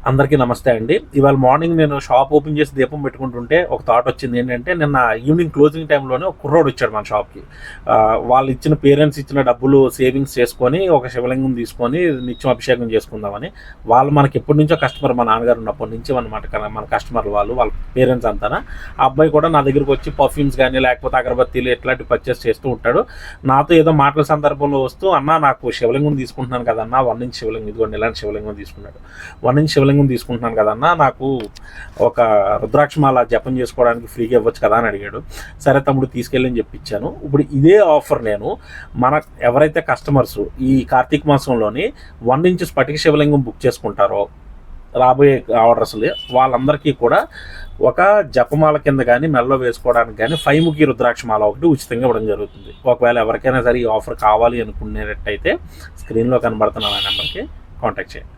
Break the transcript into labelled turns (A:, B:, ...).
A: అందరికీ నమస్తే అండి. ఇవాళ మార్నింగ్ నేను షాప్ ఓపెన్ చేసి దీపం పెట్టుకుంటుంటే ఒక థాట్ వచ్చింది. ఏంటంటే నిన్న ఈవినింగ్ క్లోజింగ్ టైంలోనే ఒక కుర్రోడు వచ్చాడు మన షాప్కి. వాళ్ళు ఇచ్చిన పేరెంట్స్ ఇచ్చిన డబ్బులు సేవింగ్స్ చేసుకొని ఒక శివలింగం తీసుకొని నిత్యం అభిషేకం చేసుకుందామని. వాళ్ళు మనకి ఎప్పటి నుంచో కస్టమర్, మా నాన్నగారు ఉన్నప్పటి నుంచి మన కస్టమర్లు వాళ్ళ పేరెంట్స్ అంతా. ఆ అబ్బాయి కూడా నా దగ్గరికి వచ్చి పర్ఫ్యూమ్స్ కానీ లేకపోతే అగరబత్తీలు ఇట్లాంటివి పర్చేస్ చేస్తూ ఉంటాడు. నాతో ఏదో మాటల సందర్భంలో వస్తూ, అన్న నాకు శివలింగం తీసుకుంటున్నాను కదన్నా, 1 ఇంచ్ శివలింగం, ఇదిగోండి ఇలాంటి శివలింగం తీసుకున్నాడు. 1 ఇంచ్ శివలింగం తీసుకుంటున్నాను కదన్నా, నాకు ఒక రుద్రాక్షమాల జపం చేసుకోవడానికి ఫ్రీగా ఇవ్వచ్చు కదా అని అడిగాడు. సరే తమ్ముడు తీసుకెళ్ళని చెప్పించాను. ఇప్పుడు ఇదే ఆఫర్ నేను ఎవరైతే కస్టమర్స్ ఈ కార్తీక మాసంలోని 1 ఇంచ్ స్ఫటిక శివలింగం బుక్ చేసుకుంటారో రాబోయే ఆర్డర్స్లో వాళ్ళందరికీ కూడా ఒక జపమాల కింద కానీ మెడలో వేసుకోవడానికి కానీ 5 ముఖి రుద్రాక్షమాల ఒకటి ఉచితంగా ఇవ్వడం జరుగుతుంది. ఒకవేళ ఎవరికైనా సరే ఈ ఆఫర్ కావాలి అనుకునేటట్టయితే స్క్రీన్లో కనబడుతున్న నా నెంబర్కి కాంటాక్ట్ చేయండి.